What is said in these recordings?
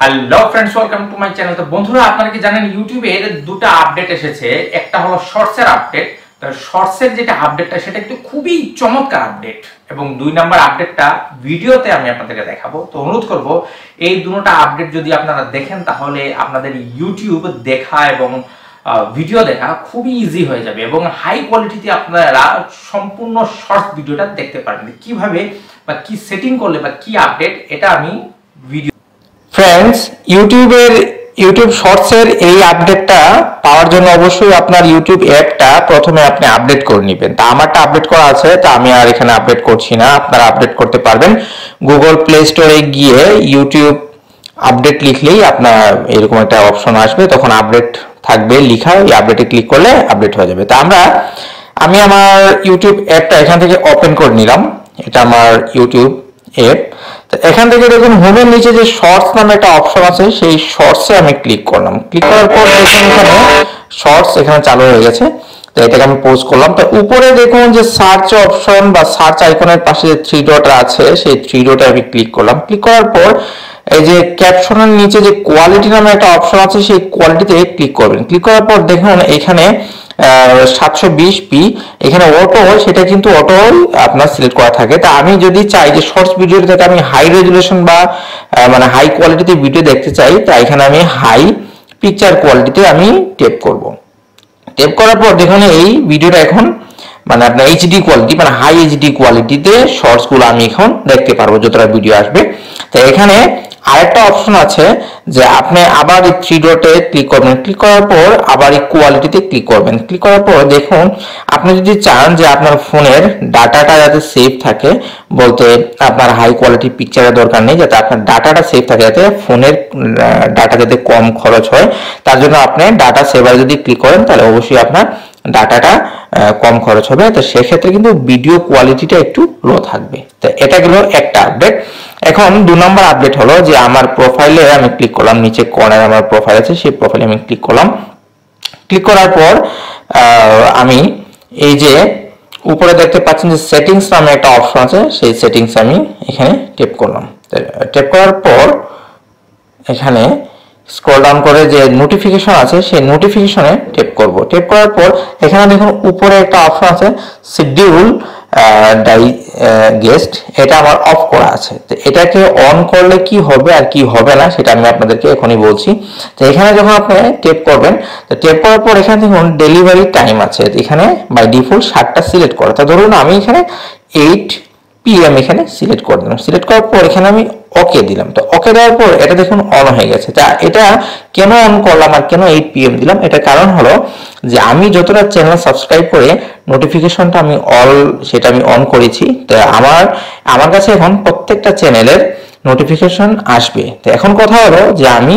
Hello friends, welcome to my channel. তো বন্ধুরা, আপনারা কি জানেন ইউটিউবে দুটো আপডেট এসেছে। একটা হলো শর্টসের আপডেট। তো শর্টসের যেটা আপডেটটা সেটা একটু খুবই চমৎকার আপডেট, এবং 2 নাম্বার আপডেটটা ভিডিওতে আমি আপনাদেরকে দেখাবো। তো অনুরোধ করব, এই দুটো আপডেট যদি আপনারা দেখেন তাহলে আপনাদের ইউটিউব দেখা এবং ভিডিও দেখা খুবই ইজি হয়ে যাবে, এবং হাই কোয়ালিটিতে আপনারা সম্পূর্ণ শর্টস ভিডিওটা দেখতে পারবেন। কিভাবে বা কি সেটিং করলে বা কি আপডেট, এটা আমি ভিডিও ফ্রেন্ডস, ইউটিউব শর্টসের এই আপডেটটা পাওয়ার জন্য অবশ্যই আপনার ইউটিউব অ্যাপটা প্রথমে আপনি আপডেট করে নেবেন। তা আমারটা আপডেট করা আছে, তা আমি আর এখানে আপডেট করছি না। আপনারা আপডেট করতে পারবেন গুগল প্লে স্টোরে গিয়ে ইউটিউব আপডেট লিখলেই আপনার এরকম একটা অপশন আসবে, তখন আপডেট থাকবে লেখা, এই আপডেটে ক্লিক করলে আপডেট হয়ে যাবে। তা আমি আমার ইউটিউব অ্যাপটা এখান থেকে ওপেন করে নিলাম। এটা আমার ইউটিউব অ্যাপ। তো এখান থেকে দেখুন হোমের নিচে যে শর্টস নামে একটা অপশন আছে, সেই শর্টসে আমি ক্লিক করলাম। ক্লিক করার পর দেখুন এখানে শর্টস এখানে চালু হয়ে গেছে। তো এটাকে আমি পোস্ট করলাম। তো উপরে দেখুন যে সার্চ অপশন বা সার্চ আইকনের পাশে যে 3 ডট আছে, সেই 3 ডটে আমি ক্লিক করলাম। ক্লিক করার পর এই যে ক্যাপশনের নিচে যে কোয়ালিটি নামে একটা অপশন আছে, সেই কোয়ালিটিতে ক্লিক করবেন। ক্লিক করার পর দেখুন এখানে 720p এখানে অটো, সেটা কিন্তু অটো আপনার সিলেক্ট করা থাকে। তা আমি যদি চাই যে শর্টস ভিডিও থেকে আমি হাই রেজুলেশন বা মানে হাই কোয়ালিটিতে ভিডিও দেখতে চাই, তা এখানে আমি হাই পিকচার কোয়ালিটিতে আমি টেপ করব। টেপ করার পর দেখুন এই ভিডিওটা এখন মানে আপনার এইচডি কোয়ালিটি, মানে হাই এইচডি কোয়ালিটিতে শর্টস গুলো আমি এখন দেখতে পারবো যতটা ভিডিও আসবে। তো এখানে আরেকটা অপশন আছে যে আপনি আবার এই 3 ডটে ক্লিক করবেন। ক্লিক করার পর আবার এই কোয়ালিটিতে ক্লিক করবেন। ক্লিক করার পর দেখুন আপনি যদি চান যে আপনার ফোনের ডাটাটা যাতে সেভ থাকে, বলতে আপনার হাই কোয়ালিটি পিকচারের দরকার নেই, যাতে আপনার ডাটাটা সেভ থাকে, যাতে ফোনের ডাটা যাতে কম খরচ হয়, তার জন্য আপনি ডাটা সেভারে যদি ক্লিক করেন তাহলে অবশ্যই আপনার ডাটাটা কম খরচ হবে। তো সেক্ষেত্রে কিন্তু ভিডিও কোয়ালিটিটা একটু লো থাকবে। তো এটা গেল একটা আপডেট। এখন 2 নম্বর আপডেট হলো যে আমার প্রোফাইলে আমি ক্লিক করলাম, নিচে কর্নারে আমার প্রোফাইল আছে, সেই প্রোফাইলে আমি ক্লিক করলাম। ক্লিক করার পর আমি এই যে উপরে দেখতে পাচ্ছেন যে সেটিংস নামে একটা অপশন আছে, সেই সেটিংস আমি এখানে টেপ করলাম। টেপ করার পর এখানে স্ক্রল ডাউন করে যে নোটিফিকেশন আছে, সেই নোটিফিকেশনে টেপ করব। টেপ করার পর এখানে দেখুন উপরে একটা অপশন আছে শিডিউল গেস্ট, এটা আমার অফ করা আছে। তো এটাকে অন করলে কি হবে আর কি হবে না সেটা আমি আপনাদেরকে এখনই বলছি। তো এখানে যখন আপনি টেপ করবেন, তো টেপ করার পর এখানে দেখুন ডেলিভারি টাইম আছে, এখানে বাই ডিফল্ট 7টা সিলেক্ট করা। তো ধরুন আমি এখানে 8 PM এখানে সিলেক্ট করে দিলাম। সিলেক্ট করার পর এখানে আমি ওকে দিলাম। তো ওকে দেওয়ার পর এটা দেখুন অন হয়ে গেছে। তা এটা কেন অন করলাম আর কেন 8 PM দিলাম, এটা কারণ হলো যে আমি যতটা চ্যানেল সাবস্ক্রাইব করে নোটিফিকেশনটা আমি সেটা আমি অন করেছি। তো আমার কাছে এখন প্রত্যেকটা চ্যানেলের নোটিফিকেশন আসবে। তো এখন কথা হলো যে আমি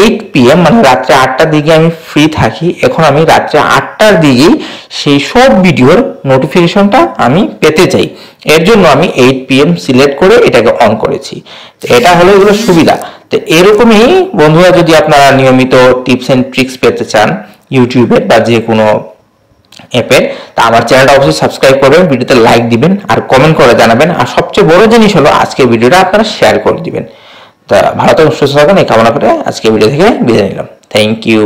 8 PM মানে রাত্রে 8টার দিকে আমি ফ্রি থাকি। এখন আমি রাত্রে 8টার দিকেই সেই সব ভিডিওর নোটিফিকেশনটা আমি পেতে চাই। এর জন্য আমি 8 PM সিলেক্ট করে এটাকে অন করেছি। তো এটা হলো এগুলো সুবিধা। তো এরকমই বন্ধুরা, যদি আপনারা নিয়মিত টিপস এন্ড ট্রিক্স পেতে চান ইউটিউবের বা যে কোনো অ্যাপের, তা আমার চ্যানেলটা অবশ্যই সাবস্ক্রাইব করবেন, ভিডিওতে লাইক দিবেন আর কমেন্ট করে জানাবেন। আর সবচেয়ে বড় জিনিস হলো আজকের ভিডিওটা আপনারা শেয়ার করে দিবেন। তা ভালো থাকুন, সুস্থ থাকুন, এই কামনা করে আজকে ভিডিও থেকে বিদায় নিলাম। Thank you.